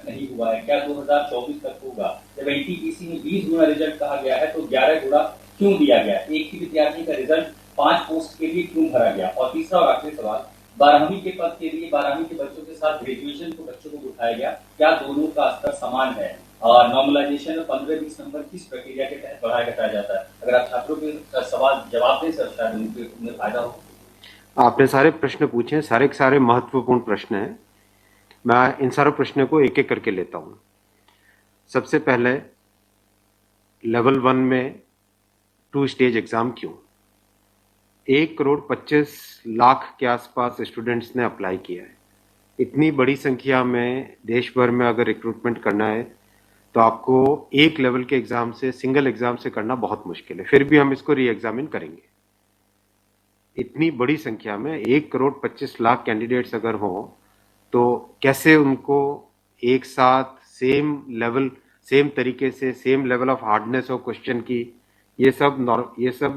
नहीं हुआ है, क्या 2024 तक होगा? जब एनटीपीसी में 20 गुना रिजल्ट कहा गया है तो 11 गुना क्यों दिया गया? एक ही विद्यार्थी का रिजल्ट 5 पोस्ट के लिए क्यों भरा गया? और तीसरा और आखिरी सवाल, 12वीं के पद के लिए 12वीं के बच्चों के साथ ग्रेजुएशन के बच्चों को उठाया गया, क्या दोनों का स्तर समान है? और नॉर्मलाइजेशन में 15-20 नंबर किस प्रक्रिया के तहत बढ़ाया घटाया जाता है? अगर आप छात्रों के सवाल जवाब दें सर, शायद उन्हें फायदा हो। आपने सारे प्रश्न पूछे हैं, सारे के सारे महत्वपूर्ण प्रश्न हैं। मैं इन सारे प्रश्नों को एक एक करके लेता हूं। सबसे पहले, लेवल 1 में 2 स्टेज एग्जाम क्यों? 1,25,00,000 के आसपास स्टूडेंट्स ने अप्लाई किया है। इतनी बड़ी संख्या में देश भर में अगर रिक्रूटमेंट करना है तो आपको एक लेवल के एग्जाम से, सिंगल एग्जाम से करना बहुत मुश्किल है। फिर भी हम इसको री एग्जामिन करेंगे। इतनी बड़ी संख्या में 1,25,00,000 कैंडिडेट्स अगर हो तो कैसे उनको एक साथ सेम तरीके से, same level of hardness of question की, ये सब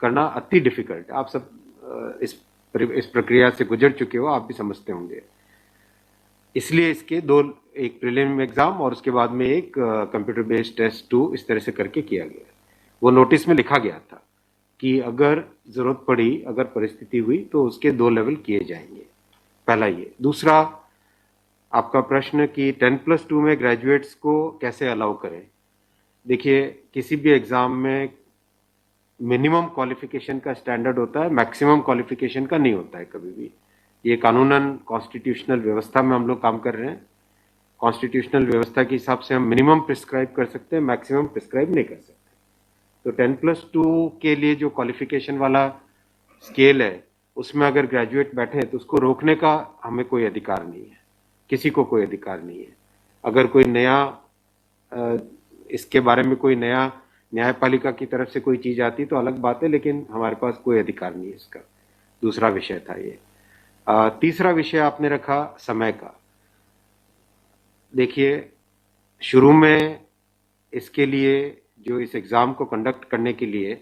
करना अति डिफिकल्ट। आप सब इस प्रक्रिया से गुजर चुके हो, आप भी समझते होंगे। इसलिए इसके दो, एक प्रीलिम एग्जाम और उसके बाद में एक कंप्यूटर बेस्ड टेस्ट 2, इस तरह से करके किया गया। वो नोटिस में लिखा गया था कि अगर जरूरत पड़ी, अगर परिस्थिति हुई तो उसके 2 लेवल किए जाएंगे। पहला ये। दूसरा, आपका प्रश्न कि 10+2 में ग्रेजुएट्स को कैसे अलाउ करें। देखिए, किसी भी एग्जाम में मिनिमम क्वालिफिकेशन का स्टैंडर्ड होता है, मैक्सिमम क्वालिफिकेशन का नहीं होता है कभी भी। ये कानूनन कॉन्स्टिट्यूशनल व्यवस्था में हम लोग काम कर रहे हैं। कॉन्स्टिट्यूशनल व्यवस्था के हिसाब से हम मिनिमम प्रिस्क्राइब कर सकते हैं, मैक्सिमम प्रिस्क्राइब नहीं कर सकते। तो 10+2 के लिए जो क्वालिफिकेशन वाला स्केल है, उसमें अगर ग्रेजुएट बैठे हैं तो उसको रोकने का हमें कोई अधिकार नहीं है, किसी को कोई अधिकार नहीं है। अगर कोई नया इसके बारे में कोई नया न्यायपालिका की तरफ से कोई चीज आती तो अलग बात है, लेकिन हमारे पास कोई अधिकार नहीं है इसका। दूसरा विषय था ये। तीसरा विषय आपने रखा समय का। देखिए, शुरू में इसके लिए, जो इस एग्जाम को कंडक्ट करने के लिए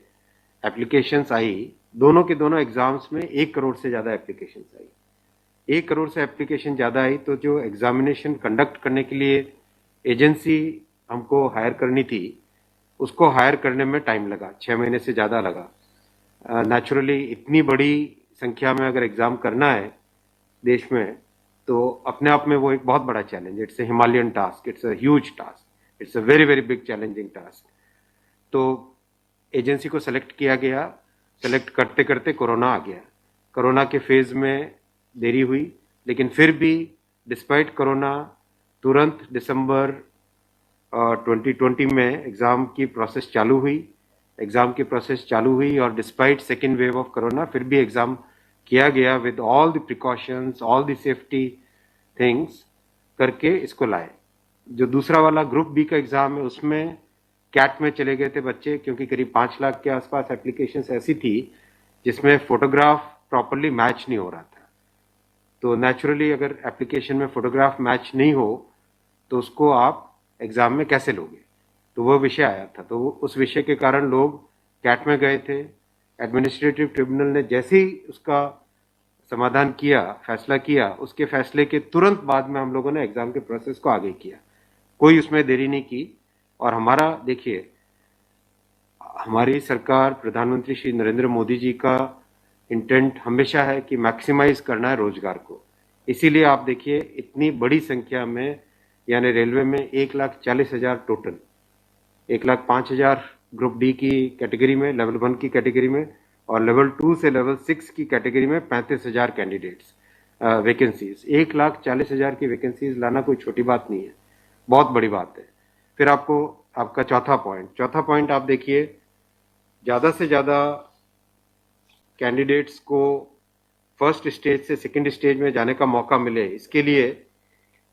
एप्लीकेशंस आई, दोनों के दोनों एग्जाम्स में 1 करोड़ से ज्यादा एप्लीकेशंस आई। 1 करोड़ से एप्लीकेशन ज्यादा आई तो जो एग्जामिनेशन कंडक्ट करने के लिए एजेंसी हमको हायर करनी थी, उसको हायर करने में टाइम लगा, 6 महीने से ज्यादा लगा। नेचुरली इतनी बड़ी संख्या में अगर एग्जाम करना है देश में तो अपने आप में वो एक बहुत बड़ा challenge. It's a Himalayan task, it's a huge task, it's a very very big challenging task. तो एजेंसी को सेलेक्ट किया गया। सेलेक्ट करते करते कोरोना आ गया। कोरोना के फेज में देरी हुई, लेकिन फिर भी डिस्पाइट कोरोना तुरंत दिसंबर 2020 में एग्ज़ाम की प्रोसेस चालू हुई। एग्ज़ाम की प्रोसेस चालू हुई और despite second wave of corona फिर भी एग्ज़ाम किया गया with all the precautions, all the safety things करके इसको लाए। जो दूसरा वाला ग्रुप बी का एग्ज़ाम है, उसमें कैट में चले गए थे बच्चे, क्योंकि करीब 5 लाख के आसपास एप्लीकेशंस ऐसी थी जिसमें फोटोग्राफ प्रॉपरली मैच नहीं हो रहा था। तो नेचुरली अगर एप्लीकेशन में फोटोग्राफ मैच नहीं हो तो उसको आप एग्जाम में कैसे लोगे? तो वो विषय आया था। तो उस विषय के कारण लोग कैट में गए थे। एडमिनिस्ट्रेटिव ट्रिब्यूनल ने जैसे ही उसका समाधान किया, फैसला किया, उसके फैसले के तुरंत बाद में हम लोगों ने एग्जाम के प्रोसेस को आगे किया। कोई उसमें देरी नहीं की। और हमारा, देखिए, हमारी सरकार, प्रधानमंत्री श्री नरेंद्र मोदी जी का इंटेंट हमेशा है कि मैक्सिमाइज करना है रोजगार को। इसीलिए आप देखिए, इतनी बड़ी संख्या में, यानी रेलवे में 1,40,000 टोटल, 1,05,000 ग्रुप डी की कैटेगरी में, लेवल 1 की कैटेगरी में, और लेवल 2 से लेवल 6 की कैटेगरी में 35,000 कैंडिडेट्स वैकेंसीज। 1,40,000 की वैकेंसीज लाना कोई छोटी बात नहीं है, बहुत बड़ी बात है। फिर आपका चौथा पॉइंट आप देखिए, ज्यादा से ज्यादा कैंडिडेट्स को फर्स्ट स्टेज से सेकंड स्टेज में जाने का मौका मिले, इसके लिए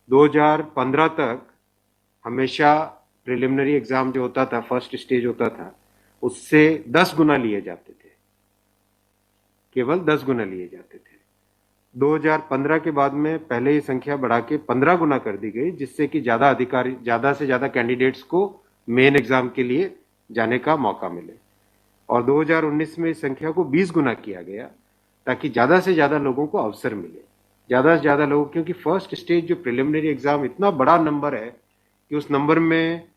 2015 तक हमेशा प्रिलिमिनरी एग्जाम जो होता था, फर्स्ट स्टेज होता था, उससे 10 गुना लिए जाते थे, केवल 10 गुना लिए जाते थे। 2015 के बाद में पहले ही संख्या बढ़ा के 15 गुना कर दी गई, जिससे कि ज्यादा से ज्यादा कैंडिडेट्स को मेन एग्जाम के लिए जाने का मौका मिले। और 2019 में इस संख्या को 20 गुना किया गया, ताकि ज्यादा से ज्यादा लोगों को अवसर मिले, ज़्यादा से ज़्यादा लोग, क्योंकि फर्स्ट स्टेज जो प्रिलिमिनरी एग्ज़ाम इतना बड़ा नंबर है कि उस नंबर में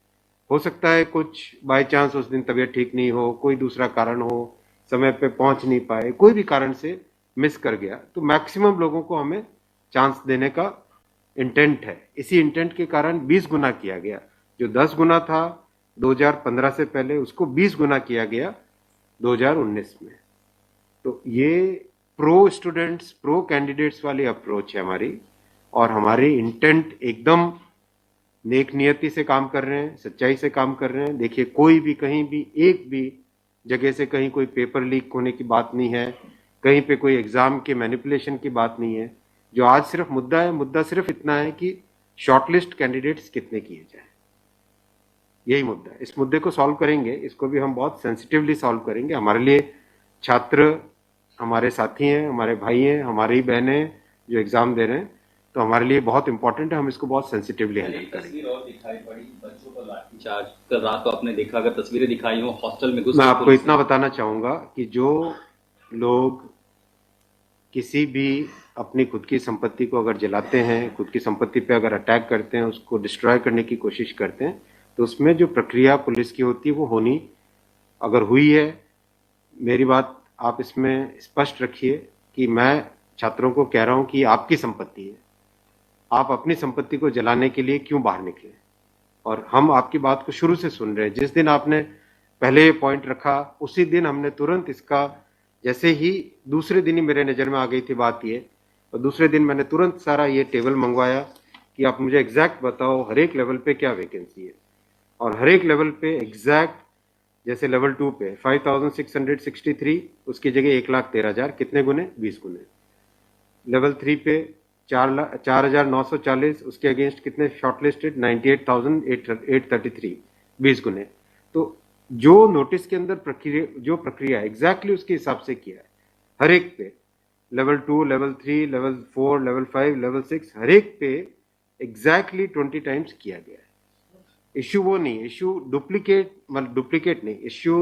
हो सकता है कुछ बाय चांस उस दिन तबीयत ठीक नहीं हो, कोई दूसरा कारण हो, समय पे पहुंच नहीं पाए, कोई भी कारण से मिस कर गया, तो मैक्सिमम लोगों को हमें चांस देने का इंटेंट है। इसी इंटेंट के कारण 20 गुना किया गया। जो 10 गुना था 2015 से पहले, उसको 20 गुना किया गया 2019 में। तो ये प्रो स्टूडेंट्स, प्रो कैंडिडेट्स वाली अप्रोच है हमारी, और हमारी इंटेंट एकदम नेक नियति से काम कर रहे हैं, सच्चाई से काम कर रहे हैं। देखिए, कोई भी कहीं भी एक भी जगह से कहीं कोई पेपर लीक होने की बात नहीं है, कहीं पे कोई एग्जाम के मैनिपुलेशन की बात नहीं है। जो आज सिर्फ मुद्दा है, मुद्दा सिर्फ इतना है कि शॉर्टलिस्ट कैंडिडेट्स कितने किए जाए, यही मुद्दा है। इस मुद्दे को सॉल्व करेंगे, इसको भी हम बहुत सेंसिटिवली सॉल्व करेंगे। हमारे लिए छात्र हमारे साथी हैं, हमारे भाई हैं, हमारी बहनें जो एग्जाम दे रहे हैं, तो हमारे लिए बहुत इंपॉर्टेंट है। हम इसको बहुत सेंसिटिवली हैंडल करेंगे। तस्वीर और दिखाई पड़ी बच्चों को लाठीचार्ज कल रात को आपने देखा, अगर तस्वीरें दिखाई हो हॉस्टल में घुस, मैं आपको इतना बताना चाहूंगा कि जो लोग किसी भी अपनी खुद की संपत्ति को अगर जलाते हैं, खुद की संपत्ति पे अगर अटैक करते हैं, उसको डिस्ट्रॉय करने की कोशिश करते हैं, तो उसमें जो प्रक्रिया पुलिस की होती है वो होनी, अगर हुई है, मेरी बात आप इसमें स्पष्ट रखिए कि मैं छात्रों को कह रहा हूं कि आपकी संपत्ति है, आप अपनी संपत्ति को जलाने के लिए क्यों बाहर निकले। और हम आपकी बात को शुरू से सुन रहे हैं। जिस दिन आपने पहले पॉइंट रखा, उसी दिन हमने तुरंत इसका, जैसे ही दूसरे दिन ही मेरे नज़र में आ गई थी बात ये, और दूसरे दिन मैंने तुरंत सारा ये टेबल मंगवाया कि आप मुझे एग्जैक्ट बताओ हर एक लेवल पे क्या वैकेंसी है, और हर एक लेवल पे एग्जैक्ट, जैसे लेवल 2 पे 5663, उसकी जगह 1,13,000, कितने गुने? 20 गुने। लेवल 3 पे 4,940, उसके अगेंस्ट कितने शॉर्टलिस्टेड? 98,833, 20 गुने। तो जो नोटिस के अंदर प्रक्रिया एग्जैक्टली उसके हिसाब से किया है, हर एक पे, level 2, level 3, level 4, level 5, level 6, हर एक पे एग्जैक्टली 20 टाइम्स किया गया है। इश्यू वो नहीं, इश्यू डुप्लीकेट नहीं, इश्यू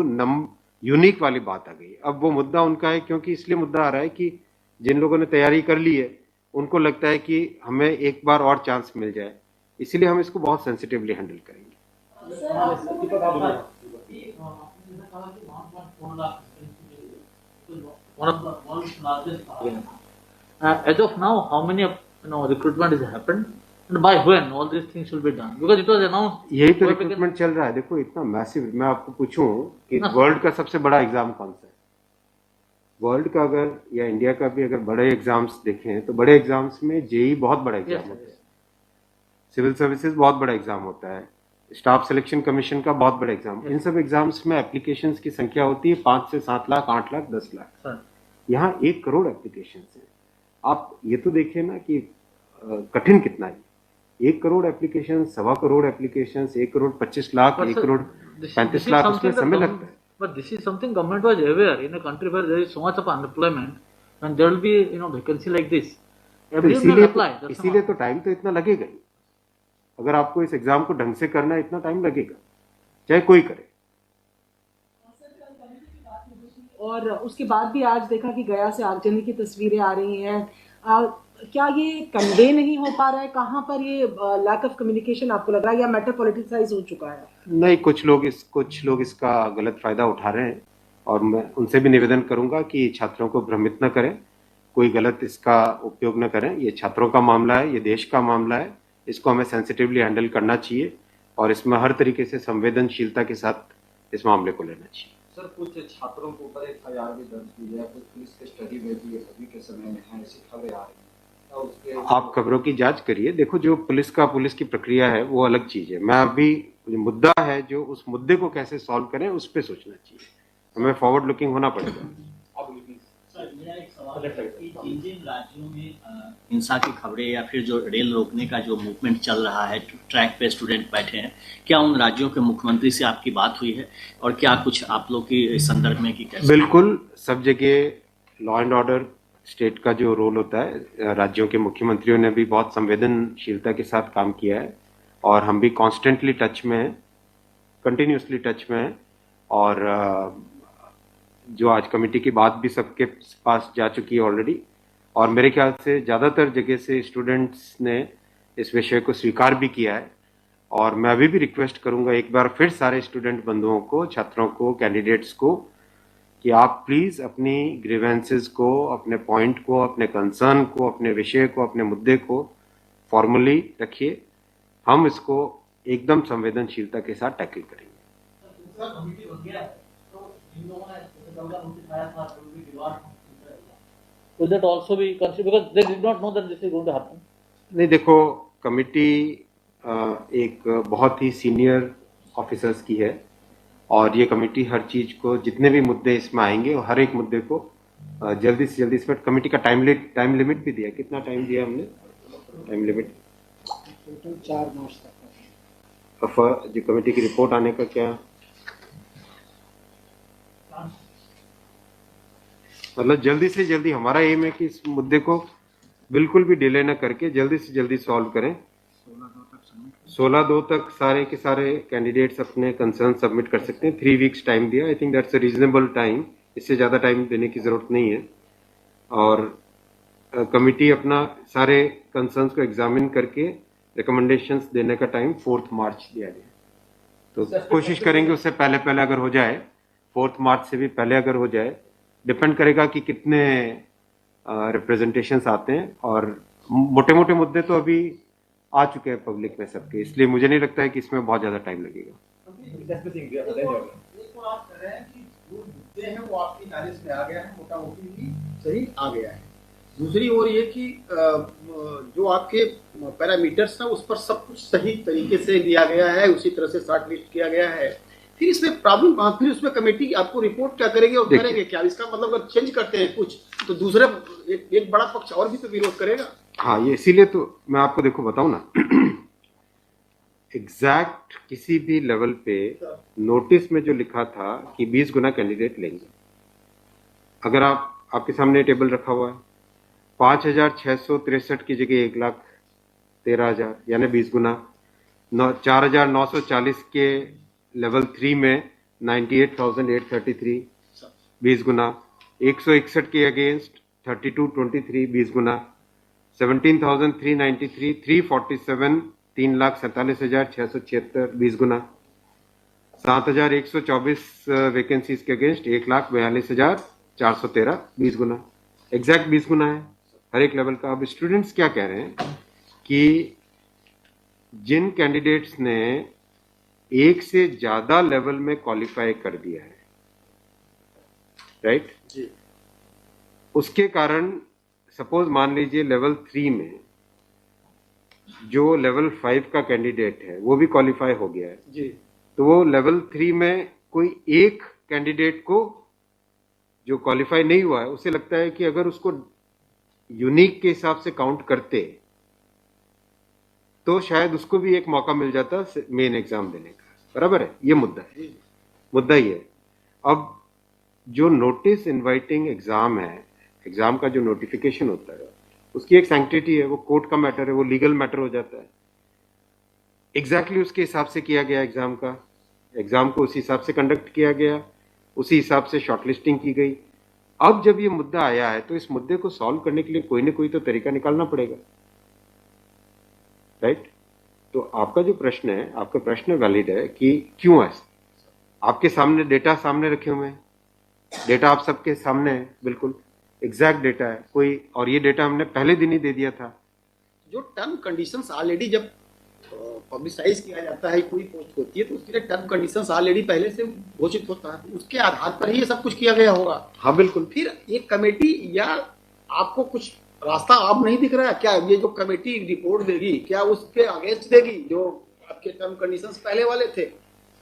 यूनिक वाली बात आ गई। अब वो मुद्दा उनका है, क्योंकि इसलिए मुद्दा आ रहा है कि जिन लोगों ने तैयारी कर ली है उनको लगता है कि हमें एक बार और चांस मिल जाए, इसीलिए हम इसको बहुत सेंसिटिवली हैंडल करेंगे। As of now, how many recruitment has happened and by when all these things will be done? Because it was announced. यही तो रिक्रूटमेंट चल रहा है। देखो, इतना मैसिव, मैं आपको पूछूं कि वर्ल्ड का सबसे बड़ा एग्जाम कौन सा है? वर्ल्ड का अगर, या इंडिया का भी अगर बड़े एग्जाम्स देखें, तो बड़े एग्जाम्स में जेई बहुत बड़ा एग्जाम होता है, सिविल सर्विसेज बहुत बड़ा एग्जाम होता है, स्टाफ सिलेक्शन कमीशन का बहुत बड़ा एग्जाम। इन सब एग्जाम्स में एप्लीकेशंस की संख्या होती है 5 से 7 लाख, 8 लाख, 10 लाख। यहाँ 1 करोड़ एप्लीकेशंस हैं। आप ये तो देखिए ना कि कठिन कितना है। 1 करोड़ एप्लीकेशन, 1.25 करोड़ एप्लीकेशन, 1 करोड़ 25 लाख, 1 करोड़ 35 लाख, उसमें समय लगता है। But this is something government was aware in a country where there is so much of unemployment, and there will be vacancy like this. Everyone will apply. इसीलिए तो टाइम तो इतना लगेगा ही। अगर आपको इस एग्जाम को ढंग से करना है, इतना टाइम लगेगा, चाहे कोई करे। और उसके बाद भी आज देखा कि गया से आगजनी की तस्वीरें आ रही हैं। क्या ये कन्वे नहीं हो पा रहा है? कहाँ पर ये लैक ऑफ कम्युनिकेशन आपको लग रहा है, या मैटर पॉलिटिसाइज हो चुका है? नहीं, कुछ लोग इसका गलत फायदा उठा रहे हैं, और मैं उनसे भी निवेदन करूंगा कि छात्रों को भ्रमित न करें, कोई गलत इसका उपयोग न करें। ये छात्रों का मामला है, ये देश का मामला है, इसको हमें सेंसिटिवली हैंडल करना चाहिए, और इसमें हर तरीके से संवेदनशीलता के साथ इस मामले को लेना चाहिए। सर, कुछ छात्रों के ऊपर FIR भी दर्ज की है, कुछ पुलिस के स्टडी में भी अभी के समय में है, ऐसी खबरें आ रही हैं। आप खबरों की जांच करिए। देखो, जो पुलिस की प्रक्रिया है वो अलग चीज है। मैं अभी मुद्दा है, जो उस मुद्दे को कैसे सॉल्व करें उस पर सोचना चाहिए, हमें फॉरवर्ड लुकिंग होना पड़ेगा। मेरा एक सवाल है कि जिन राज्यों में हिंसा की खबरें या फिर जो रेल रोकने का जो मूवमेंट चल रहा है, ट्रैक पे स्टूडेंट बैठे हैं, क्या उन राज्यों के मुख्यमंत्री से आपकी बात हुई है, और क्या कुछ आप लोग की संदर्भ में कि कैसे? बिल्कुल, सब जगह लॉ एंड ऑर्डर स्टेट का जो रोल होता है, राज्यों के मुख्यमंत्रियों ने भी बहुत संवेदनशीलता के साथ काम किया है, और हम भी कॉन्स्टेंटली टच में हैं, कंटिन्यूसली टच में हैं। और जो आज कमेटी की बात भी सबके पास जा चुकी है ऑलरेडी, और मेरे ख्याल से ज़्यादातर जगह से स्टूडेंट्स ने इस विषय को स्वीकार भी किया है। और मैं अभी भी रिक्वेस्ट करूंगा एक बार फिर सारे स्टूडेंट बंधुओं को, छात्रों को, कैंडिडेट्स को कि आप प्लीज़ अपनी ग्रीवेंसेस को, अपने पॉइंट को, अपने कंसर्न को, अपने विषय को, अपने मुद्दे को फॉर्मली रखिए। हम इसको एकदम संवेदनशीलता के साथ टैकल करेंगे। Will that also be considered because they did not know that this is going to happen? नहीं, देखो, कमिटी एक बहुत ही सीनियर ऑफिसर्स की है और ये कमेटी हर चीज को, जितने भी मुद्दे इसमें आएंगे, हर एक मुद्दे को जल्दी से जल्दी, इसमें कमेटी का टाइम लिमिट भी दिया। कितना टाइम दिया हमने? टाइम लिमिट टोटल 4 मार्च तक। जो कमेटी की रिपोर्ट आने का क्या मतलब, जल्दी से जल्दी हमारा एम है कि इस मुद्दे को बिल्कुल भी डिले ना करके जल्दी से जल्दी सॉल्व करें। 16/2 तक सारे के सारे कैंडिडेट्स अपने कंसर्न सबमिट कर सकते हैं। 3 वीक्स टाइम दिया। I think that's a reasonable time. इससे ज़्यादा टाइम देने की ज़रूरत नहीं है। और कमिटी अपना सारे कंसर्न्स को एग्जामिन करके रिकमेंडेशंस देने का टाइम 4 मार्च दिया गया। तो कोशिश करेंगे उससे पहले अगर हो जाए, 4 मार्च से भी पहले अगर हो जाए। डिपेंड करेगा कि कितने रिप्रेजेंटेशंस आते हैं। और मोटे मोटे मुद्दे तो अभी आ चुके हैं पब्लिक में सबके, इसलिए मुझे नहीं लगता है कि इसमें बहुत ज़्यादा टाइम लगेगा। आप कह रहे हैं कि जो मुद्दे हैं वो आपकी नॉलेज में आ गया है, मोटा मोटी सही आ गया है। दूसरी ओर ये कि जो आपके पैरामीटर्स हैं उस पर सब कुछ सही तरीके से दिया गया है, उसी तरह से शॉर्ट लिस्ट किया गया है। फिर इसमें प्रॉब्लम कहाँ? फिर उसमें कमेटी आपको रिपोर्ट क्या करेगी और करेंगे क्या? इसका मतलब अगर चेंज करते हैं कुछ तो दूसरे एक बड़ा पक्ष और भी तो विरोध करेगा। हाँ, ये इसीलिए तो मैं आपको देखो बताऊं ना, एग्जैक्ट किसी भी लेवल पे नोटिस में जो लिखा था कि 20 गुना कैंडिडेट लेंगे, अगर आपके सामने टेबल रखा हुआ है, 5,663 की जगह 1,13,000 यानी 20 गुना। 4,940 के लेवल 3 में 98,833 20 गुना। 161 के अगेंस्ट 3223 20 गुना। 17,393 347 3,47,676 20 गुना। 7,124 वैकेंसीज के अगेंस्ट 1,42,413 20 गुना। एग्जैक्ट 20 गुना है हर एक लेवल का। अब स्टूडेंट्स क्या कह रहे हैं कि जिन कैंडिडेट्स ने एक से ज्यादा लेवल में क्वालिफाई कर दिया है, राइट जी, उसके कारण सपोज मान लीजिए लेवल 3 में जो लेवल 5 का कैंडिडेट है वो भी क्वालिफाई हो गया है जी, तो वो लेवल 3 में कोई एक कैंडिडेट को जो क्वालिफाई नहीं हुआ है, उसे लगता है कि अगर उसको यूनिक के हिसाब से काउंट करते तो शायद उसको भी एक मौका मिल जाता मेन एग्जाम देने का। बराबर है, ये मुद्दा है, मुद्दा ही है। अब जो नोटिस इनवाइटिंग एग्जाम है, एग्जाम का जो नोटिफिकेशन होता है उसकी एक सैंक्टिटी है, वो कोर्ट का मैटर है, वो लीगल मैटर हो जाता है। एग्जैक्टली उसके हिसाब से किया गया एग्जाम का, एग्जाम को उसी हिसाब से कंडक्ट किया गया, उसी हिसाब से शॉर्टलिस्टिंग की गई। अब जब ये मुद्दा आया है तो इस मुद्दे को सॉल्व करने के लिए कोई ना कोई तो तरीका निकालना पड़ेगा, राइट? तो आपका जो प्रश्न है, आपका प्रश्न वैलिड है कि क्यों ऐसा। आपके सामने डेटा सामने रखे हुए हैं, डेटा आप सबके सामने है, बिल्कुल एग्जैक्ट डेटा है कोई, और ये डेटा हमने पहले दिन ही दे दिया था। जो टर्म कंडीशंस ऑलरेडी जब पब्लिसाइज किया जाता है, कोई पोस्ट होती है तो उसके लिए टर्म कंडीशंस ऑलरेडी पहले से घोषित होता है, उसके आधार पर ही ये सब कुछ किया गया होगा। हाँ बिल्कुल। फिर एक कमेटी या आपको कुछ रास्ता आप नहीं दिख रहा है क्या? ये जो कमेटी रिपोर्ट देगी क्या उसके अगेंस्ट देगी जो आपके टर्म कंडीशंस पहले वाले थे?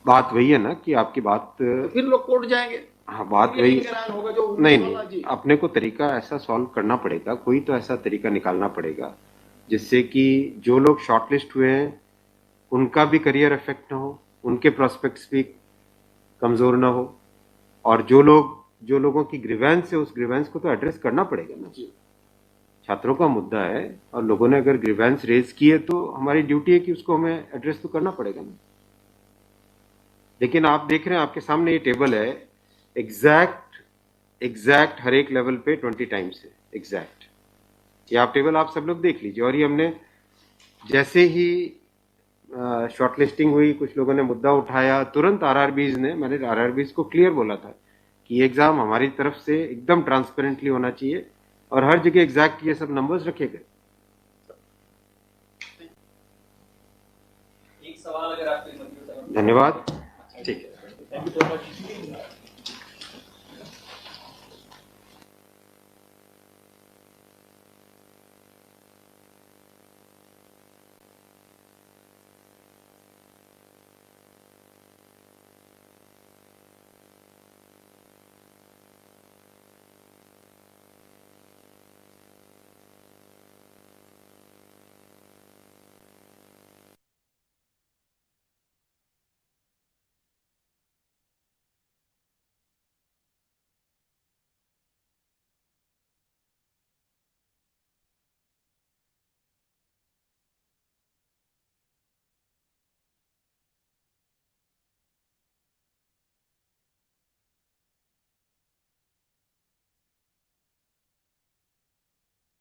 बात वही है ना कि आपकी बात तो फिर लोग कोर्ट जाएंगे। हाँ, बात वही होगा जो नहीं, अपने को तरीका ऐसा सॉल्व करना पड़ेगा, कोई तो ऐसा तरीका निकालना पड़ेगा जिससे कि जो लोग शॉर्टलिस्ट हुए हैं उनका भी करियर इफेक्ट ना हो, उनके प्रोस्पेक्ट्स भी कमजोर ना हो, और जो लोगों की ग्रीवेंस है उस ग्रीवेंस को तो एड्रेस करना पड़ेगा ना। छात्रों का मुद्दा है और लोगों ने अगर ग्रीवेंस रेज की है तो हमारी ड्यूटी है कि उसको हमें एड्रेस तो करना पड़ेगा ना। लेकिन आप देख रहे हैं आपके सामने ये टेबल है, एग्जैक्ट हर एक लेवल पे 20 टाइम्स है एग्जैक्ट। ये आप टेबल आप सब लोग देख लीजिए। और ये हमने जैसे ही शॉर्टलिस्टिंग हुई, कुछ लोगों ने मुद्दा उठाया, तुरंत मैंने आरआरबीज को क्लियर बोला था कि ये एग्जाम हमारी तरफ से एकदम ट्रांसपेरेंटली होना चाहिए और हर जगह एग्जैक्ट ये सब नंबर्स रखे गए। एक सवाल अगर आपके धन्यवाद। ठीक है। Thank you so much.